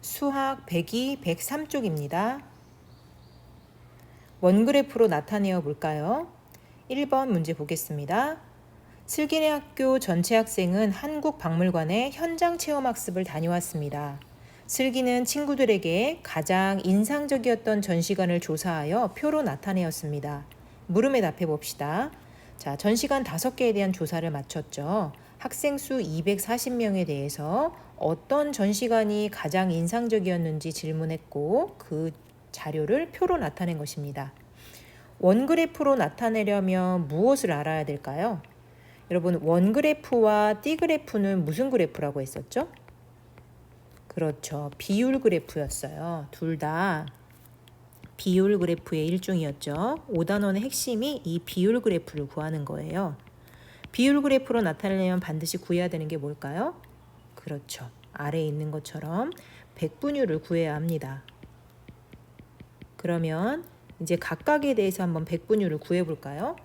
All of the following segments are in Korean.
수학 102, 103쪽입니다. 원그래프로 나타내어 볼까요? 1번 문제 보겠습니다. 슬기네 학교 전체 학생은 한국박물관에 현장 체험학습을 다녀왔습니다. 슬기는 친구들에게 가장 인상적이었던 전시관을 조사하여 표로 나타내었습니다. 물음에 답해 봅시다. 자, 전시관 5개에 대한 조사를 마쳤죠. 학생 수 240명에 대해서 어떤 전시관이 가장 인상적이었는지 질문했고 그 자료를 표로 나타낸 것입니다. 원그래프로 나타내려면 무엇을 알아야 될까요? 여러분, 원그래프와 띠그래프는 무슨 그래프라고 했었죠? 그렇죠. 비율 그래프였어요. 둘 다 비율 그래프의 일종이었죠. 5단원의 핵심이 이 비율 그래프를 구하는 거예요. 비율 그래프로 나타내려면 반드시 구해야 되는 게 뭘까요? 그렇죠. 아래에 있는 것처럼 백분율을 구해야 합니다. 그러면 이제 각각에 대해서 한번 백분율을 구해볼까요?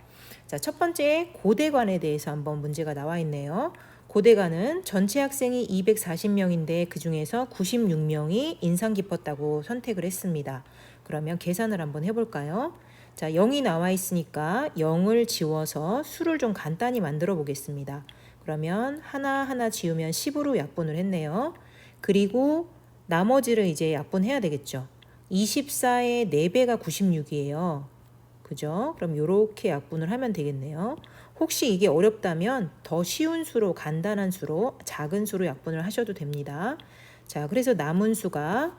자, 첫 번째 고대관에 대해서 한번 문제가 나와 있네요. 고대관은 전체 학생이 240명인데 그 중에서 96명이 인상 깊었다고 선택을 했습니다. 그러면 계산을 한번 해볼까요? 자, 0이 나와 있으니까 0을 지워서 수를 좀 간단히 만들어 보겠습니다. 그러면 하나하나 지우면 10으로 약분을 했네요. 그리고 나머지를 이제 약분해야 되겠죠. 24의 4배가 96이에요. 그죠? 그럼 이렇게 약분을 하면 되겠네요. 혹시 이게 어렵다면 더 쉬운 수로, 간단한 수로, 작은 수로 약분을 하셔도 됩니다. 자, 그래서 남은 수가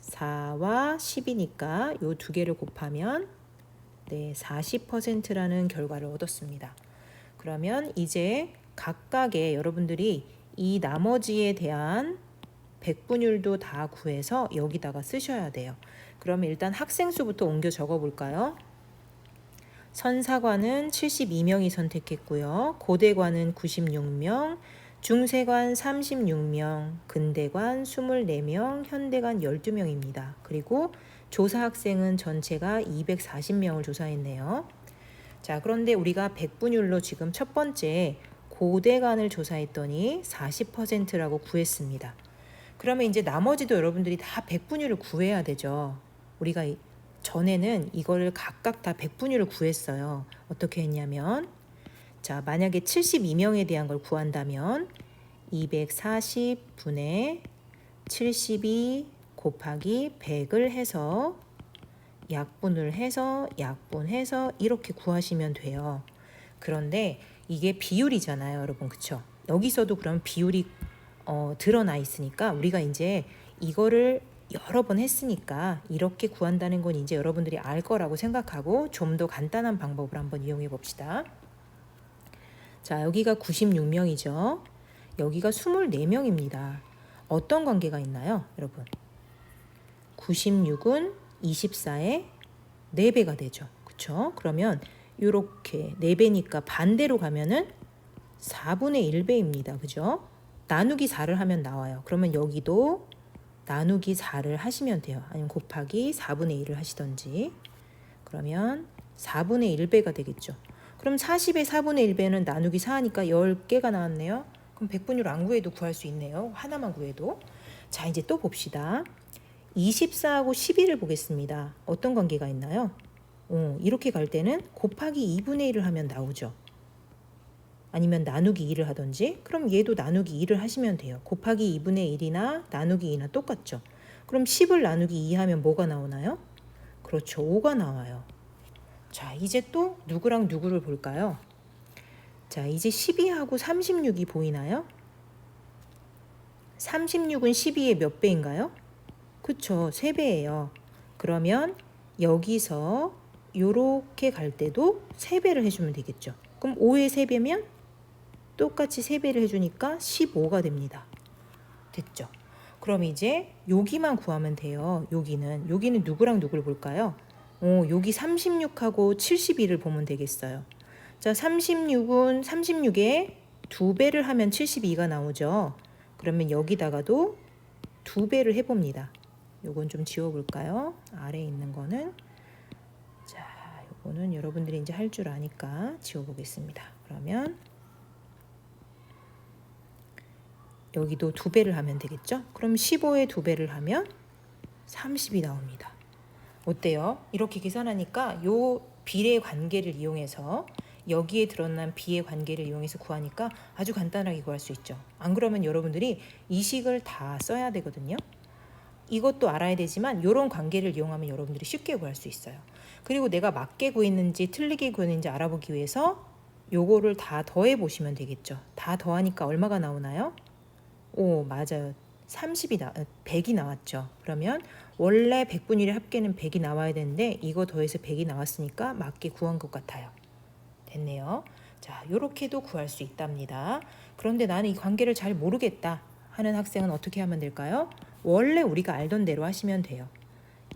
4와 10이니까 이 두 개를 곱하면 40%라는 결과를 얻었습니다. 그러면 이제 각각의 여러분들이 이 나머지에 대한 백분율도 다 구해서 여기다가 쓰셔야 돼요. 그러면 일단 학생 수부터 옮겨 적어 볼까요? 선사관은 72명이 선택했고요. 고대관은 96명, 중세관 36명, 근대관 24명, 현대관 12명입니다. 그리고 조사 학생은 전체가 240명을 조사했네요. 자, 그런데 우리가 백분율로 지금 첫 번째 고대관을 조사했더니 40%라고 구했습니다. 그러면 이제 나머지도 여러분들이 다 백분율을 구해야 되죠. 우리가 전에는 이거를 각각 다 백분율을 구했어요. 어떻게 했냐면, 자, 만약에 72명에 대한 걸 구한다면 240분의 72 곱하기 100을 해서 약분해서 이렇게 구하시면 돼요. 그런데 이게 비율이잖아요, 여러분. 그쵸? 여기서도 그럼 비율이 드러나 있으니까 우리가 이제 이거를 여러 번 했으니까 이렇게 구한다는 건 이제 여러분들이 알 거라고 생각하고 좀 더 간단한 방법을 한번 이용해 봅시다. 자, 여기가 96명이죠. 여기가 24명입니다. 어떤 관계가 있나요, 여러분? 96은 24의 4배가 되죠. 그쵸? 그러면 이렇게 4배니까 반대로 가면은 4분의 1배입니다. 그죠? 나누기 4를 하면 나와요. 그러면 여기도 나누기 4를 하시면 돼요. 아니면 곱하기 4분의 1을 하시던지. 그러면 4분의 1배가 되겠죠. 그럼 40의 4분의 1배는 나누기 4하니까 10개가 나왔네요. 그럼 백분율 안 구해도 구할 수 있네요. 하나만 구해도. 자, 이제 또 봅시다. 24하고 12를 보겠습니다. 어떤 관계가 있나요? 이렇게 갈 때는 곱하기 2분의 1을 하면 나오죠. 아니면 나누기 2를 하던지. 그럼 얘도 나누기 2를 하시면 돼요. 곱하기 2분의 1이나 나누기 2나 똑같죠. 그럼 10을 나누기 2 하면 뭐가 나오나요? 그렇죠. 5가 나와요. 자, 이제 또 누구랑 누구를 볼까요? 자, 이제 12하고 36이 보이나요? 36은 12의 몇 배인가요? 그쵸, 3배예요. 그러면 여기서 요렇게 갈 때도 3배를 해주면 되겠죠. 그럼 5의 3배면 똑같이 3배를 해주니까 15가 됩니다. 됐죠? 그럼 이제 여기만 구하면 돼요. 여기는 누구랑 누구를 볼까요? 여기 36하고 72를 보면 되겠어요. 자, 36은 36에 2배를 하면 72가 나오죠. 그러면 여기다가도 2배를 해봅니다. 요건 좀 지워볼까요? 아래에 있는 거는. 자, 요거는 여러분들이 이제 할 줄 아니까 지워보겠습니다. 그러면 여기도 2배를 하면 되겠죠? 그럼 15에 2배를 하면 30이 나옵니다. 어때요? 이렇게 계산하니까 요 비례 관계를 이용해서 여기에 드러난 비의 관계를 이용해서 구하니까 아주 간단하게 구할 수 있죠. 안 그러면 여러분들이 이 식을 다 써야 되거든요. 이것도 알아야 되지만 이런 관계를 이용하면 여러분들이 쉽게 구할 수 있어요. 그리고 내가 맞게 구했는지 틀리게 구했는지 알아보기 위해서 요거를 다 더해 보시면 되겠죠. 다 더하니까 얼마가 나오나요? 오, 맞아요. 100이 나왔죠. 그러면 원래 100분율의 합계는 100이 나와야 되는데 이거 더해서 100이 나왔으니까 맞게 구한 것 같아요. 됐네요. 자, 요렇게도 구할 수 있답니다. 그런데 나는 이 관계를 잘 모르겠다 하는 학생은 어떻게 하면 될까요? 원래 우리가 알던 대로 하시면 돼요.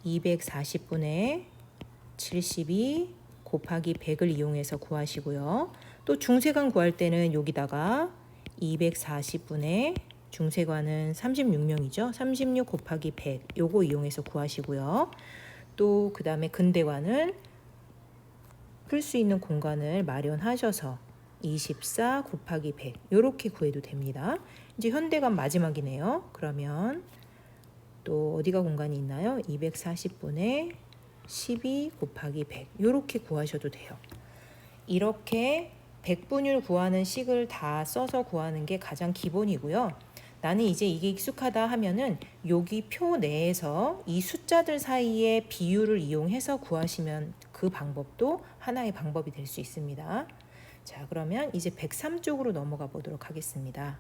240분의 72 곱하기 100을 이용해서 구하시고요. 또 중세관 구할 때는 여기다가 240분의 중세관은 36명이죠. 36 곱하기 100 요거 이용해서 구하시고요. 또 그 다음에 근대관은 풀 수 있는 공간을 마련하셔서 24 곱하기 100 요렇게 구해도 됩니다. 이제 현대관 마지막이네요. 그러면 또 어디가 공간이 있나요? 240분의 12 곱하기 100 요렇게 구하셔도 돼요. 이렇게 백분율 구하는 식을 다 써서 구하는 게 가장 기본이고요. 나는 이제 이게 익숙하다 하면은 여기 표 내에서 이 숫자들 사이의 비율을 이용해서 구하시면 그 방법도 하나의 방법이 될 수 있습니다. 자, 그러면 이제 103쪽으로 넘어가 보도록 하겠습니다.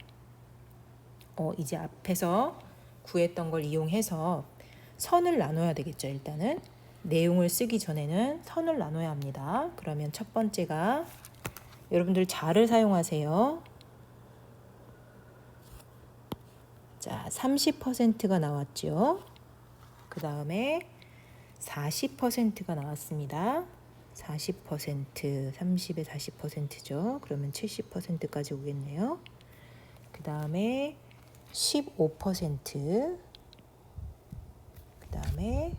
이제 앞에서 구했던 걸 이용해서 선을 나눠야 되겠죠. 일단은 내용을 쓰기 전에는 선을 나눠야 합니다. 그러면 첫 번째가 여러분들 자를 사용하세요. 자, 30%가 나왔죠. 그 다음에 40%가 나왔습니다. 40%, 30에 40%죠. 그러면 70%까지 오겠네요. 그 다음에 15%, 그 다음에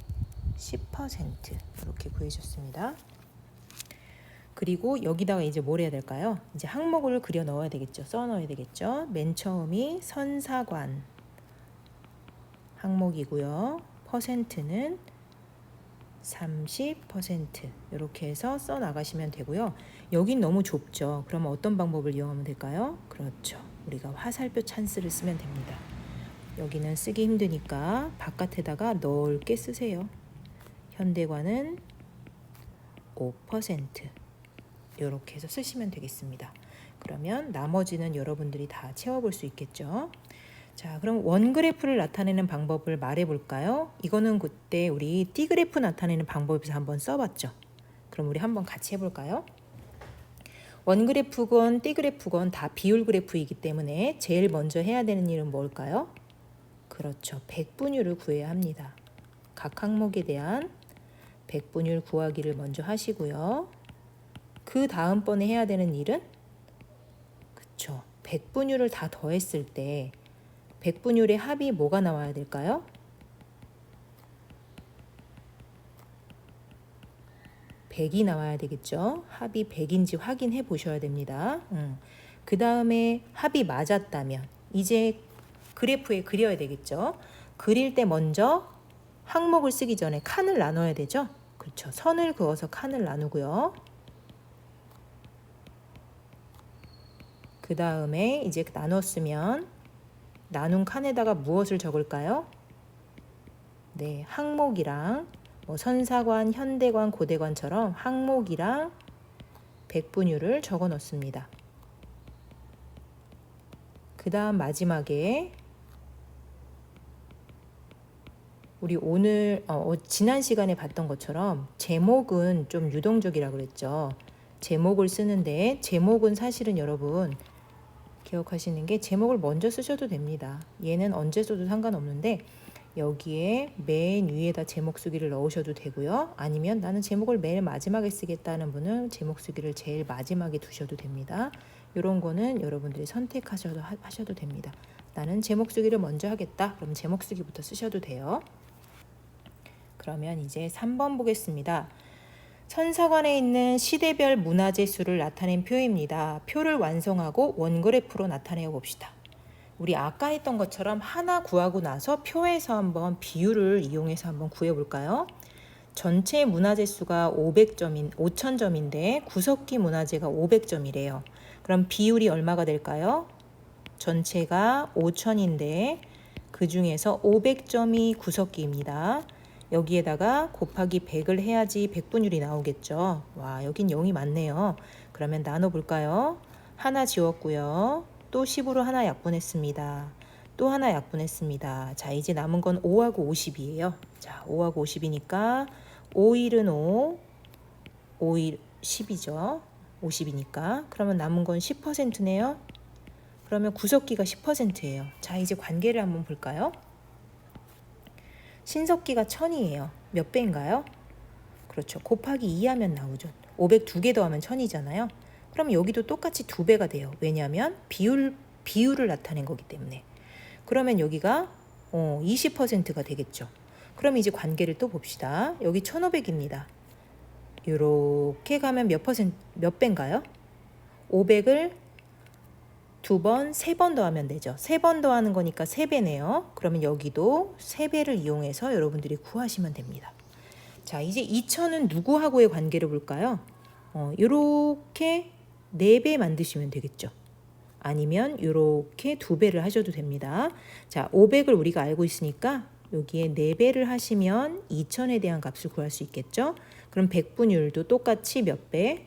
10% 이렇게 구해줬습니다. 그리고 여기다가 이제 뭘 해야 될까요? 이제 항목을 그려 넣어야 되겠죠. 써 넣어야 되겠죠. 맨 처음이 선사관 항목이고요. 퍼센트는 30% 이렇게 해서 써 나가시면 되고요. 여긴 너무 좁죠. 그러면 어떤 방법을 이용하면 될까요? 그렇죠. 우리가 화살표 찬스를 쓰면 됩니다. 여기는 쓰기 힘드니까 바깥에다가 넓게 쓰세요. 현대관은 5% 이렇게 해서 쓰시면 되겠습니다. 그러면 나머지는 여러분들이 다 채워볼 수 있겠죠. 자, 그럼 원그래프를 나타내는 방법을 말해볼까요? 이거는 그때 우리 D그래프 나타내는 방법에서 한번 써봤죠. 그럼 우리 한번 같이 해볼까요? 원그래프건 D그래프건 다 비율 그래프이기 때문에 제일 먼저 해야 되는 일은 뭘까요? 그렇죠. 백분율을 구해야 합니다. 각 항목에 대한 백분율 구하기를 먼저 하시고요. 그 다음번에 해야 되는 일은 그쵸. 백분율을 다 더했을 때 백분율의 합이 뭐가 나와야 될까요? 100이 나와야 되겠죠. 합이 100인지 확인해 보셔야 됩니다. 그 다음에 합이 맞았다면 이제 그래프에 그려야 되겠죠. 그릴 때 먼저 항목을 쓰기 전에 칸을 나눠야 되죠. 그렇죠. 선을 그어서 칸을 나누고요. 그 다음에 이제 나눴으면 나눈 칸에다가 무엇을 적을까요? 네, 항목이랑 뭐 선사관, 현대관, 고대관처럼 항목이랑 백분율을 적어 넣습니다. 그 다음 마지막에 우리 오늘 지난 시간에 봤던 것처럼 제목은 좀 유동적이라 그랬죠. 제목을 쓰는데 제목은 사실은 여러분 기억하시는 게 제목을 먼저 쓰셔도 됩니다. 얘는 언제 써도 상관없는데 여기에 맨 위에다 제목 쓰기를 넣으셔도 되고요. 아니면 나는 제목을 맨 마지막에 쓰겠다는 분은 제목 쓰기를 제일 마지막에 두셔도 됩니다. 이런 거는 여러분들이 선택하셔도 됩니다. 나는 제목 쓰기를 먼저 하겠다. 그럼 제목 쓰기부터 쓰셔도 돼요. 그러면 이제 3번 보겠습니다. 선사관에 있는 시대별 문화재 수를 나타낸 표입니다. 표를 완성하고 원그래프로 나타내어 봅시다. 우리 아까 했던 것처럼 하나 구하고 나서 표에서 한번 비율을 이용해서 한번 구해볼까요? 전체 문화재 수가 5,000점인데 구석기 문화재가 500점이래요. 그럼 비율이 얼마가 될까요? 전체가 5,000인데 그 중에서 500점이 구석기입니다. 여기에다가 곱하기 100을 해야지 백분율이 나오겠죠. 와, 여긴 0이 많네요. 그러면 나눠볼까요? 하나 지웠고요. 또 10으로 하나 약분했습니다. 또 하나 약분했습니다. 자, 이제 남은 건 5하고 50이에요. 자, 5하고 50이니까 5일은 5, 5일 10이죠. 50이니까. 그러면 남은 건 10%네요. 그러면 구석기가 10%예요. 자, 이제 관계를 한번 볼까요? 신석기가 1000이에요. 몇 배인가요? 그렇죠. 곱하기 2 하면 나오죠. 500 2개 더하면 1000이잖아요. 그럼 여기도 똑같이 2배가 돼요. 왜냐하면 비율을 나타낸 거기 때문에. 그러면 여기가 20%가 되겠죠. 그럼 이제 관계를 또 봅시다. 여기 1500입니다. 이렇게 가면 몇 배인가요? 500을 2번, 3번 더하면 되죠. 3번 더하는 거니까 3배네요. 그러면 여기도 3배를 이용해서 여러분들이 구하시면 됩니다. 자, 이제 2000은 누구하고의 관계를 볼까요? 이렇게 4배 만드시면 되겠죠. 아니면 이렇게 2배를 하셔도 됩니다. 자, 500을 우리가 알고 있으니까 여기에 4배를 하시면 2000에 대한 값을 구할 수 있겠죠. 그럼 백분율도 똑같이 몇 배?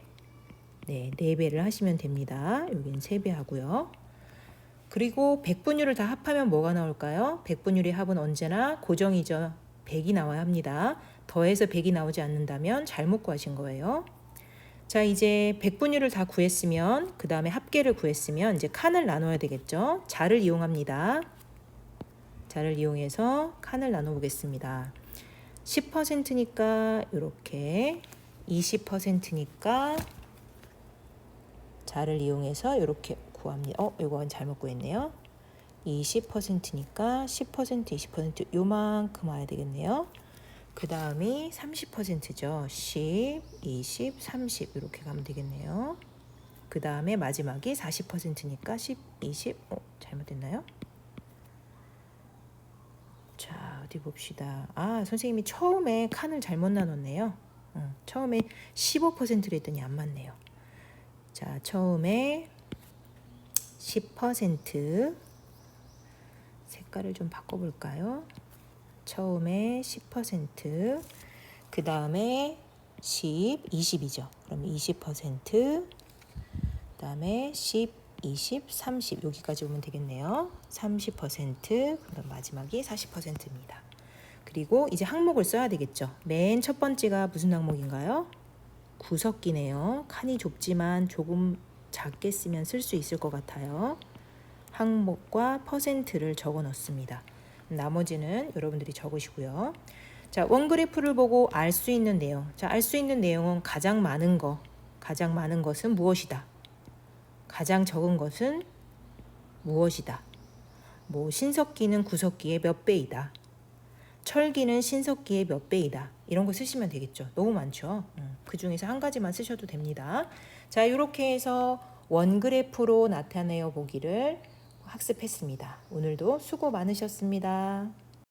네, 4배를 하시면 됩니다. 여기는 3배 하고요. 그리고 백분율을 다 합하면 뭐가 나올까요? 백분율의 합은 언제나 고정이죠. 100이 나와야 합니다. 더해서 100이 나오지 않는다면 잘못 구하신 거예요. 자, 이제 백분율을 다 구했으면 그 다음에 합계를 구했으면 이제 칸을 나눠야 되겠죠. 자를 이용합니다. 자를 이용해서 칸을 나눠 보겠습니다. 10%니까 이렇게, 20%니까 자를 이용해서 이렇게 구합니다. 이건 잘못 구했네요. 20%니까 10%, 20% 요만큼 와야 되겠네요. 그 다음이 30%죠. 10, 20, 30 이렇게 가면 되겠네요. 그 다음에 마지막이 40%니까 10, 20, 잘못됐나요? 자, 어디 봅시다. 선생님이 처음에 칸을 잘못 나눴네요. 처음에 15%를 했더니 안 맞네요. 자, 처음에 10% 색깔을 좀 바꿔볼까요? 처음에 10%, 그 다음에 10, 20이죠. 그럼 20%, 그 다음에 10, 20, 30 여기까지 오면 되겠네요. 30%, 그럼 마지막이 40%입니다. 그리고 이제 항목을 써야 되겠죠. 맨 첫 번째가 무슨 항목인가요? 구석기네요. 칸이 좁지만 조금 작게 쓰면 쓸 수 있을 것 같아요. 항목과 퍼센트를 적어 넣습니다. 나머지는 여러분들이 적으시고요. 자, 원그래프를 보고 알 수 있는 내용. 자, 알 수 있는 내용은 가장 많은 것은 무엇이다. 가장 적은 것은 무엇이다. 뭐 신석기는 구석기의 몇 배이다. 철기는 신석기의 몇 배이다. 이런 거 쓰시면 되겠죠. 너무 많죠. 그 중에서 한 가지만 쓰셔도 됩니다. 자, 이렇게 해서 원그래프로 나타내어 보기를 학습했습니다. 오늘도 수고 많으셨습니다.